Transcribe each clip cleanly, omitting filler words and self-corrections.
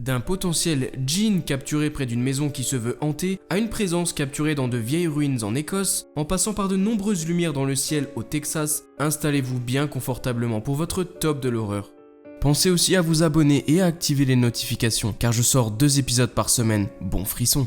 D'un potentiel djinn capturé près d'une maison qui se veut hantée, à une présence capturée dans de vieilles ruines en Écosse, en passant par de nombreuses lumières dans le ciel au Texas, installez-vous bien confortablement pour votre top de l'horreur. Pensez aussi à vous abonner et à activer les notifications, car je sors 2 épisodes par semaine. Bon frisson.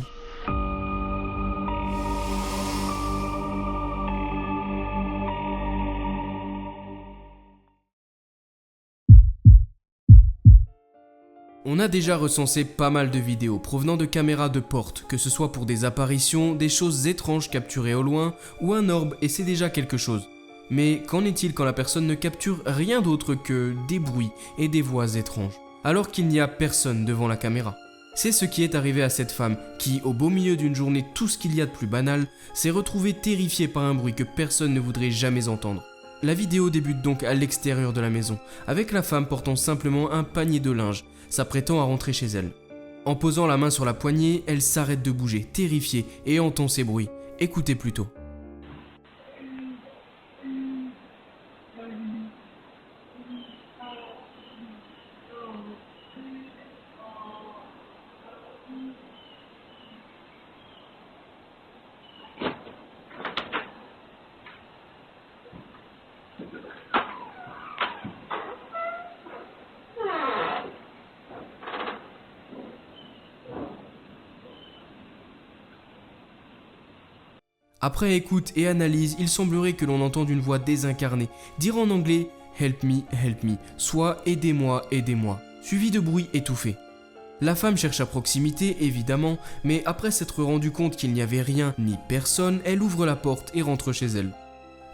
On a déjà recensé pas mal de vidéos provenant de caméras de porte, que ce soit pour des apparitions, des choses étranges capturées au loin, ou un orbe, et c'est déjà quelque chose. Mais qu'en est-il quand la personne ne capture rien d'autre que des bruits et des voix étranges, alors qu'il n'y a personne devant la caméra? C'est ce qui est arrivé à cette femme qui, au beau milieu d'une journée tout ce qu'il y a de plus banal, s'est retrouvée terrifiée par un bruit que personne ne voudrait jamais entendre. La vidéo débute donc à l'extérieur de la maison, avec la femme portant simplement un panier de linge, s'apprêtant à rentrer chez elle. En posant la main sur la poignée, elle s'arrête de bouger, terrifiée, et entend ces bruits. Écoutez plutôt. Après écoute et analyse, il semblerait que l'on entende une voix désincarnée dire en anglais « help me », soit « aidez-moi, aidez-moi », suivi de bruits étouffés. La femme cherche à proximité, évidemment, mais après s'être rendue compte qu'il n'y avait rien ni personne, elle ouvre la porte et rentre chez elle.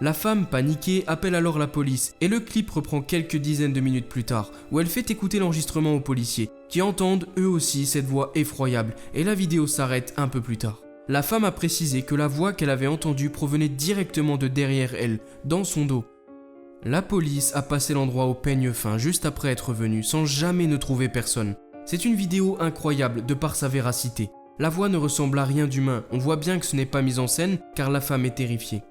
La femme, paniquée, appelle alors la police et le clip reprend quelques dizaines de minutes plus tard, où elle fait écouter l'enregistrement aux policiers, qui entendent eux aussi cette voix effroyable, et la vidéo s'arrête un peu plus tard. La femme a précisé que la voix qu'elle avait entendue provenait directement de derrière elle, dans son dos. La police a passé l'endroit au peigne fin juste après être venue, sans jamais ne trouver personne. C'est une vidéo incroyable de par sa véracité. La voix ne ressemble à rien d'humain, on voit bien que ce n'est pas mis en scène car la femme est terrifiée.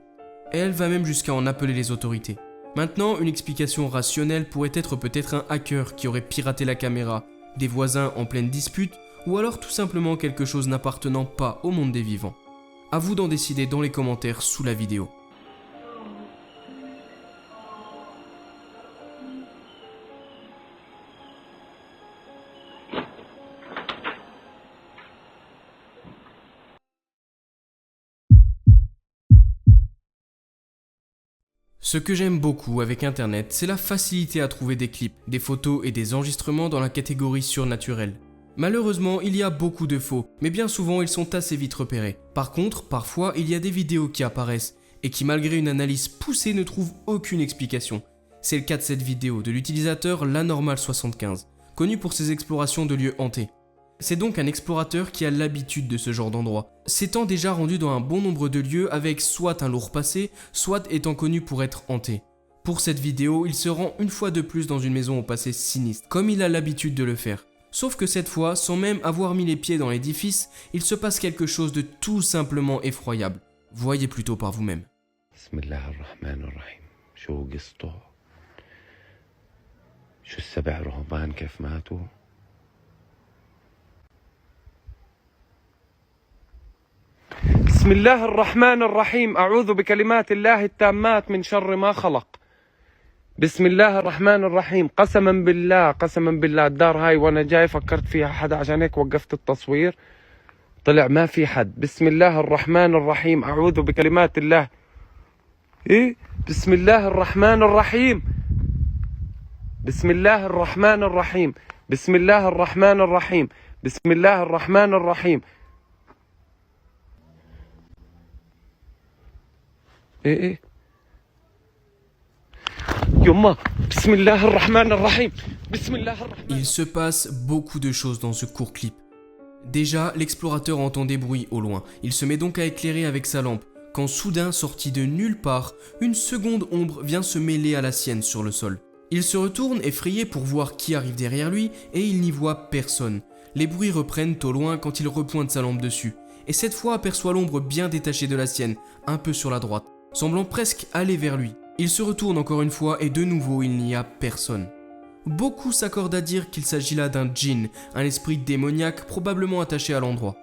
Et elle va même jusqu'à en appeler les autorités. Maintenant, une explication rationnelle pourrait être peut-être un hacker qui aurait piraté la caméra, des voisins en pleine dispute, ou alors tout simplement quelque chose n'appartenant pas au monde des vivants. À vous d'en décider dans les commentaires sous la vidéo. Ce que j'aime beaucoup avec internet, c'est la facilité à trouver des clips, des photos et des enregistrements dans la catégorie surnaturelle. Malheureusement, il y a beaucoup de faux, mais bien souvent ils sont assez vite repérés. Par contre, parfois il y a des vidéos qui apparaissent et qui malgré une analyse poussée ne trouvent aucune explication. C'est le cas de cette vidéo de l'utilisateur Lanormal75, connu pour ses explorations de lieux hantés. C'est donc un explorateur qui a l'habitude de ce genre d'endroit, s'étant déjà rendu dans un bon nombre de lieux avec soit un lourd passé, soit étant connu pour être hanté. Pour cette vidéo, il se rend une fois de plus dans une maison au passé sinistre, comme il a l'habitude de le faire. Sauf que cette fois, sans même avoir mis les pieds dans l'édifice, il se passe quelque chose de tout simplement effroyable. Voyez plutôt par vous-même. بسم الله الرحمن الرحيم أعوذ بكلمات الله التامات من شر ما خلق بسم الله الرحمن الرحيم قسما بالله الدار هاي وانا جاي فكرت فيها حدا عشان هيك وقفت التصوير طلع ما في حد بسم الله الرحمن الرحيم أعوذ بكلمات الله بسم الله الرحمن الرحيم بسم الله الرحمن الرحيم بسم الله الرحمن الرحيم بسم الله الرحمن الرحيم يما بسم الله الرحمن الرحيم بسم الله الرحمن. Il se passe beaucoup de choses dans ce court clip. Déjà, l'explorateur entend des bruits au loin. Il se met donc à éclairer avec sa lampe, quand soudain, sorti de nulle part, une seconde ombre vient se mêler à la sienne sur le sol. Il se retourne effrayé pour voir qui arrive derrière lui et il n'y voit personne. Les bruits reprennent au loin quand il repointe sa lampe dessus. Et cette fois aperçoit l'ombre bien détachée de la sienne, un peu sur la droite, semblant presque aller vers lui. Il se retourne encore une fois et de nouveau il n'y a personne. Beaucoup s'accordent à dire qu'il s'agit là d'un djinn, un esprit démoniaque probablement attaché à l'endroit.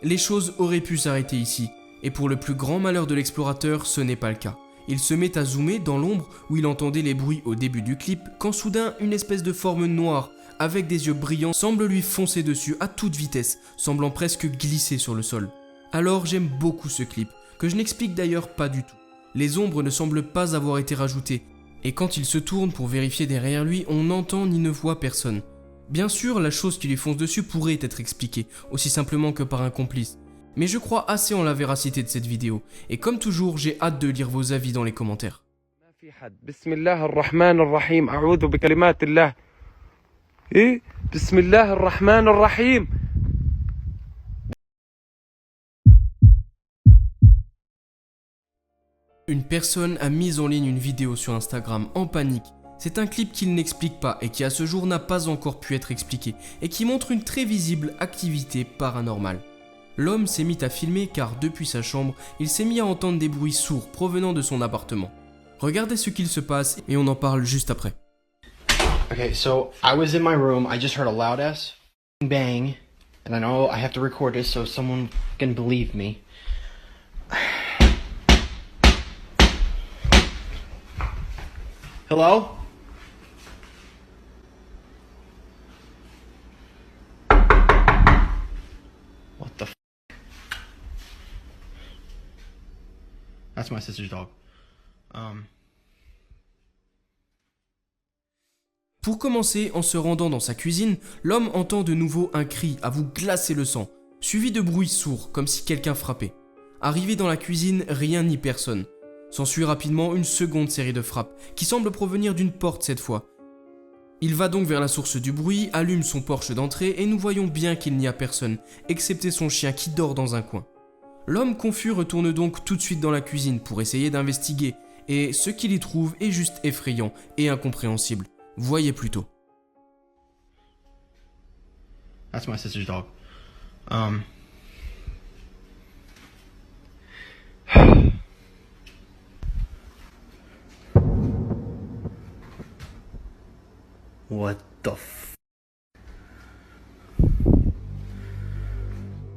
Les choses auraient pu s'arrêter ici, et pour le plus grand malheur de l'explorateur, ce n'est pas le cas. Il se met à zoomer dans l'ombre où il entendait les bruits au début du clip, quand soudain une espèce de forme noire, avec des yeux brillants, semble lui foncer dessus à toute vitesse, semblant presque glisser sur le sol. Alors j'aime beaucoup ce clip, que je n'explique d'ailleurs pas du tout. Les ombres ne semblent pas avoir été rajoutées, et quand il se tourne pour vérifier derrière lui, on n'entend ni ne voit personne. Bien sûr, la chose qui lui fonce dessus pourrait être expliquée, aussi simplement que par un complice. Mais je crois assez en la véracité de cette vidéo, et comme toujours, j'ai hâte de lire vos avis dans les commentaires. Bismillah ar-Rahman ar-Rahim. A'udhu bi kalimatillah. Bismillah ar-Rahman ar-Rahim. Une personne a mis en ligne une vidéo sur Instagram en panique. C'est un clip qu'il n'explique pas et qui à ce jour n'a pas encore pu être expliqué et qui montre une très visible activité paranormale. L'homme s'est mis à filmer car depuis sa chambre, il s'est mis à entendre des bruits sourds provenant de son appartement. Regardez ce qu'il se passe et on en parle juste après. Okay, so I was in my room, I just heard a loud ass bang, and I know I have to record this so someone can believe me. Hello? What the f? That's my sister's dog. Pour commencer, en se rendant dans sa cuisine, l'homme entend de nouveau un cri à vous glacer le sang, suivi de bruits sourds, comme si quelqu'un frappait. Arrivé dans la cuisine, rien ni personne. S'ensuit rapidement une seconde série de frappes, qui semble provenir d'une porte cette fois. Il va donc vers la source du bruit, allume son porche d'entrée et nous voyons bien qu'il n'y a personne, excepté son chien qui dort dans un coin. L'homme confus retourne donc tout de suite dans la cuisine pour essayer d'investiguer, et ce qu'il y trouve est juste effrayant et incompréhensible. Voyez plutôt. That's my sister's dog. What the f?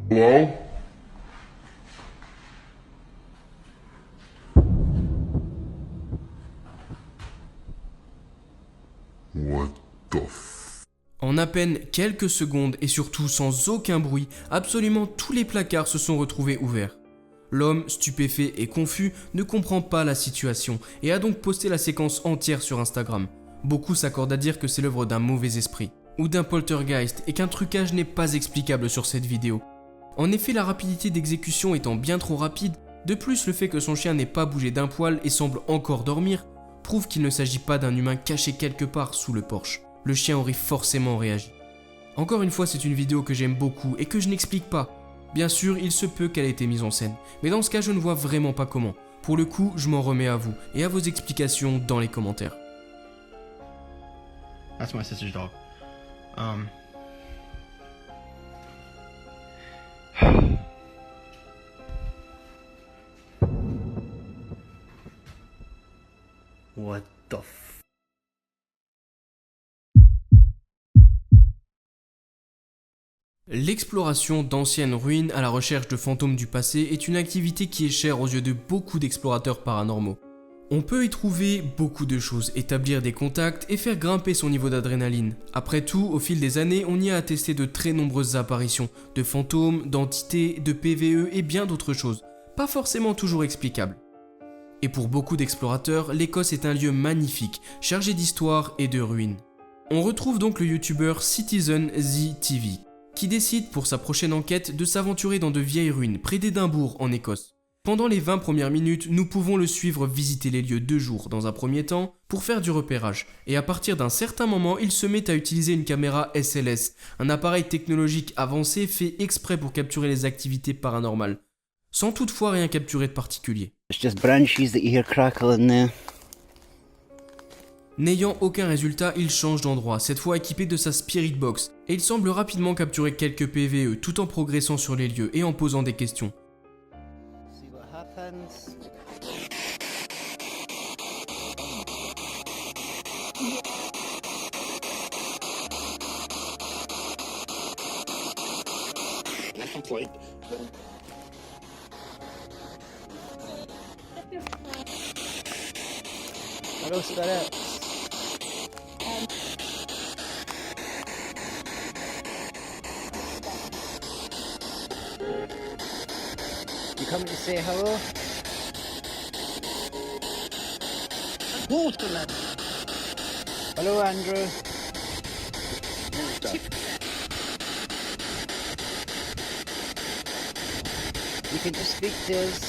Hello? What the f? En à peine quelques secondes et surtout sans aucun bruit, absolument tous les placards se sont retrouvés ouverts. L'homme, stupéfait et confus, ne comprend pas la situation et a donc posté la séquence entière sur Instagram. Beaucoup s'accordent à dire que c'est l'œuvre d'un mauvais esprit ou d'un poltergeist et qu'un trucage n'est pas explicable sur cette vidéo. En effet, la rapidité d'exécution étant bien trop rapide, de plus le fait que son chien n'ait pas bougé d'un poil et semble encore dormir, prouve qu'il ne s'agit pas d'un humain caché quelque part sous le porche. Le chien aurait forcément réagi. Encore une fois, c'est une vidéo que j'aime beaucoup et que je n'explique pas. Bien sûr, il se peut qu'elle ait été mise en scène, mais dans ce cas, je ne vois vraiment pas comment. Pour le coup, je m'en remets à vous et à vos explications dans les commentaires. That's my sister's dog. What the f? L'exploration d'anciennes ruines à la recherche de fantômes du passé est une activité qui est chère aux yeux de beaucoup d'explorateurs paranormaux. On peut y trouver beaucoup de choses, établir des contacts et faire grimper son niveau d'adrénaline. Après tout, au fil des années, on y a attesté de très nombreuses apparitions, de fantômes, d'entités, de PVE et bien d'autres choses, pas forcément toujours explicables. Et pour beaucoup d'explorateurs, l'Écosse est un lieu magnifique, chargé d'histoire et de ruines. On retrouve donc le youtubeur Citizen Z TV, qui décide pour sa prochaine enquête de s'aventurer dans de vieilles ruines près d'Édimbourg en Écosse. Pendant les 20 premières minutes, nous pouvons le suivre visiter les lieux 2 jours dans un premier temps pour faire du repérage. Et à partir d'un certain moment, il se met à utiliser une caméra SLS, un appareil technologique avancé fait exprès pour capturer les activités paranormales, sans toutefois rien capturer de particulier. It's just branches that you hear crackle in there. N'ayant aucun résultat, il change d'endroit, cette fois équipé de sa Spirit Box, et il semble rapidement capturer quelques PVE tout en progressant sur les lieux et en posant des questions. See what happens. Hello, spirits. You coming to say hello? Hello, Andrew. You can just speak to us.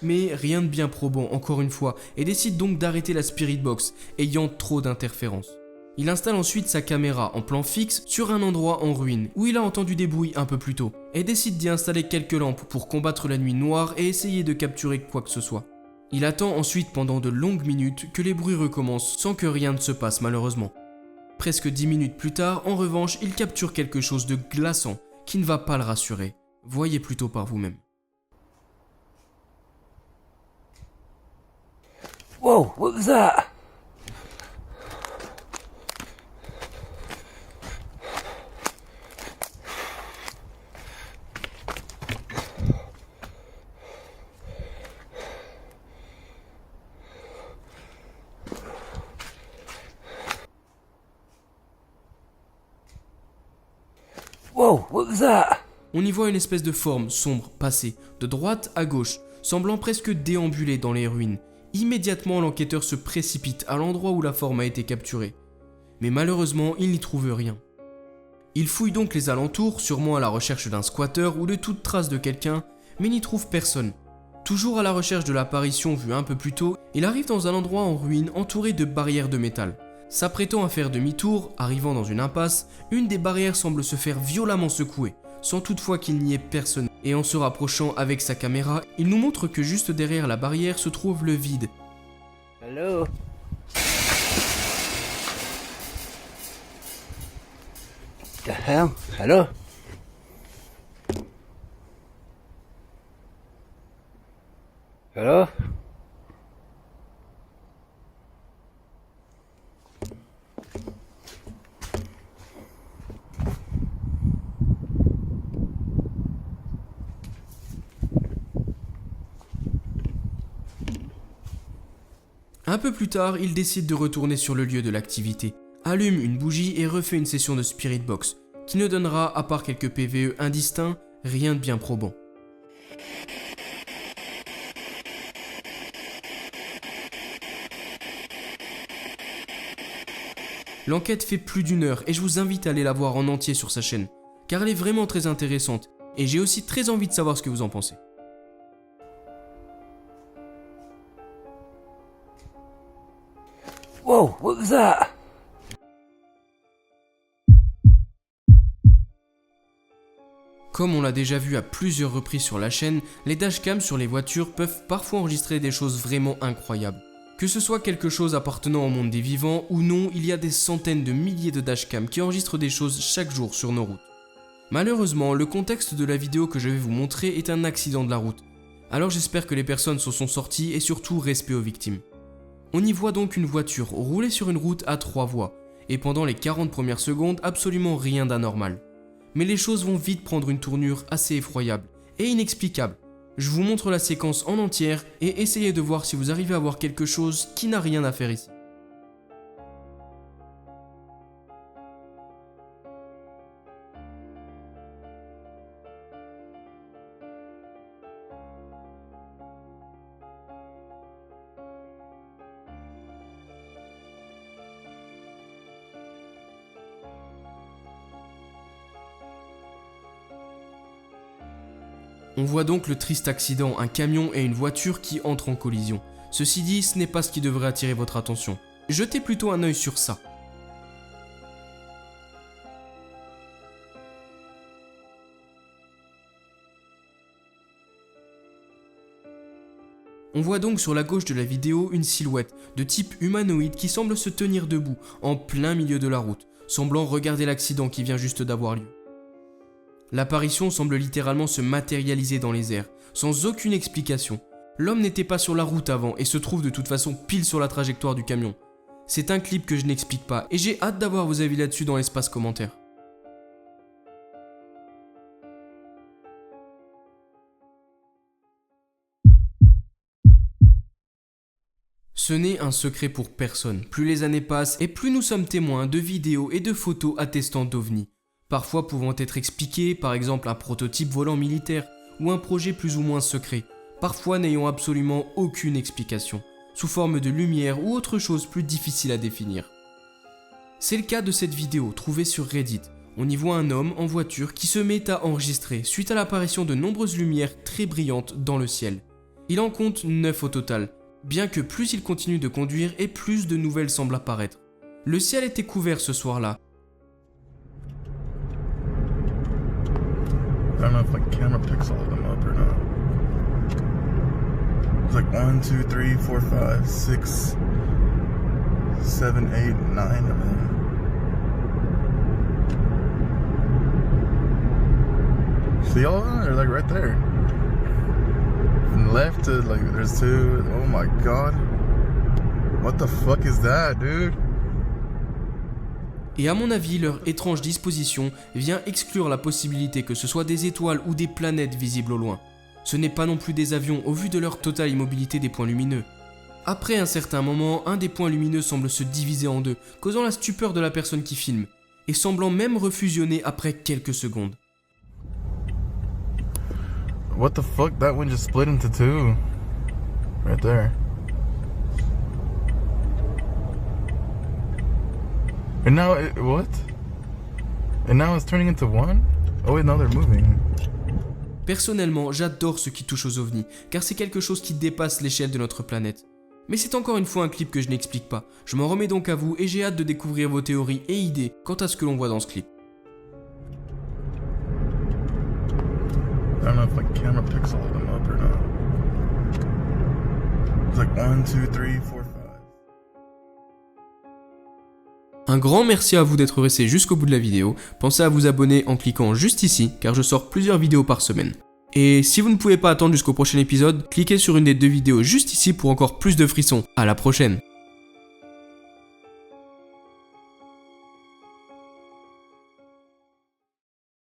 Mais rien de bien probant encore une fois, et décide donc d'arrêter la Spirit Box, ayant trop d'interférences. Il installe ensuite sa caméra en plan fixe sur un endroit en ruine, où il a entendu des bruits un peu plus tôt, et décide d'y installer quelques lampes pour combattre la nuit noire et essayer de capturer quoi que ce soit. Il attend ensuite pendant de longues minutes que les bruits recommencent sans que rien ne se passe malheureusement. Presque 10 minutes plus tard, en revanche, il capture quelque chose de glaçant qui ne va pas le rassurer. Voyez plutôt par vous-même. Whoa, what was that? Whoa, what was that? On y voit une espèce de forme sombre passer de droite à gauche, semblant presque déambuler dans les ruines. Immédiatement, l'enquêteur se précipite à l'endroit où la forme a été capturée. Mais malheureusement, il n'y trouve rien. Il fouille donc les alentours, sûrement à la recherche d'un squatter ou de toute trace de quelqu'un, mais n'y trouve personne. Toujours à la recherche de l'apparition vue un peu plus tôt, il arrive dans un endroit en ruine entouré de barrières de métal. S'apprêtant à faire demi-tour, arrivant dans une impasse, une des barrières semble se faire violemment secouer, sans toutefois qu'il n'y ait personne. Et en se rapprochant avec sa caméra, il nous montre que juste derrière la barrière se trouve le vide. Hello? The hell? Hello? Hello? Un peu plus tard, il décide de retourner sur le lieu de l'activité, allume une bougie et refait une session de Spirit Box, qui ne donnera, à part quelques PVE indistincts, rien de bien probant. L'enquête fait plus d'1 heure et je vous invite à aller la voir en entier sur sa chaîne, car elle est vraiment très intéressante, et j'ai aussi très envie de savoir ce que vous en pensez. Whoa, what was that? Comme on l'a déjà vu à plusieurs reprises sur la chaîne, les dashcams sur les voitures peuvent parfois enregistrer des choses vraiment incroyables. Que ce soit quelque chose appartenant au monde des vivants ou non, il y a des centaines de milliers de dashcams qui enregistrent des choses chaque jour sur nos routes. Malheureusement, le contexte de la vidéo que je vais vous montrer est un accident de la route. Alors j'espère que les personnes s'en sont sorties et surtout respect aux victimes. On y voit donc une voiture rouler sur une route à 3 voies, et pendant les 40 premières secondes, absolument rien d'anormal. Mais les choses vont vite prendre une tournure assez effroyable et inexplicable. Je vous montre la séquence en entière et essayez de voir si vous arrivez à voir quelque chose qui n'a rien à faire ici. On voit donc le triste accident, un camion et une voiture qui entrent en collision. Ceci dit, ce n'est pas ce qui devrait attirer votre attention. Jetez plutôt un œil sur ça. On voit donc sur la gauche de la vidéo une silhouette de type humanoïde qui semble se tenir debout en plein milieu de la route, semblant regarder l'accident qui vient juste d'avoir lieu. L'apparition semble littéralement se matérialiser dans les airs, sans aucune explication. L'homme n'était pas sur la route avant et se trouve de toute façon pile sur la trajectoire du camion. C'est un clip que je n'explique pas et j'ai hâte d'avoir vos avis là-dessus dans l'espace commentaire. Ce n'est un secret pour personne. Plus les années passent et plus nous sommes témoins de vidéos et de photos attestant d'OVNI. Parfois pouvant être expliqués, par exemple un prototype volant militaire ou un projet plus ou moins secret. Parfois n'ayant absolument aucune explication, sous forme de lumière ou autre chose plus difficile à définir. C'est le cas de cette vidéo trouvée sur Reddit. On y voit un homme en voiture qui se met à enregistrer suite à l'apparition de nombreuses lumières très brillantes dans le ciel. Il en compte 9 au total, bien que plus il continue de conduire et plus de nouvelles semblent apparaître. Le ciel était couvert ce soir-là. I don't know if like camera picks all of them up or not. It's like 1, 2, 3, 4, 5, 6, 7, 8, 9 of them. See all of them? They're like right there. From left to like there's 2. Oh my god. What the fuck is that, dude? Et à mon avis, leur étrange disposition vient exclure la possibilité que ce soit des étoiles ou des planètes visibles au loin. Ce n'est pas non plus des avions au vu de leur totale immobilité des points lumineux. Après un certain moment, un des points lumineux semble se diviser en deux, causant la stupeur de la personne qui filme, et semblant même refusionner après quelques secondes. What the fuck? That one just split into 2. Right there. And now it, what? And now it's turning into 1? Oh wait, now they're moving. Personnellement, j'adore ce qui touche aux ovnis, car c'est quelque chose qui dépasse l'échelle de notre planète. Mais c'est encore une fois un clip que je n'explique pas. Je m'en remets donc à vous et j'ai hâte de découvrir vos théories et idées quant à ce que l'on voit dans ce clip. I don't know if like camera picks all of them up or not. It's like 1, 2, 3, 4, 5. Un grand merci à vous d'être resté jusqu'au bout de la vidéo. Pensez à vous abonner en cliquant juste ici, car je sors plusieurs vidéos par semaine. Et si vous ne pouvez pas attendre jusqu'au prochain épisode, cliquez sur une des 2 vidéos juste ici pour encore plus de frissons. À la prochaine!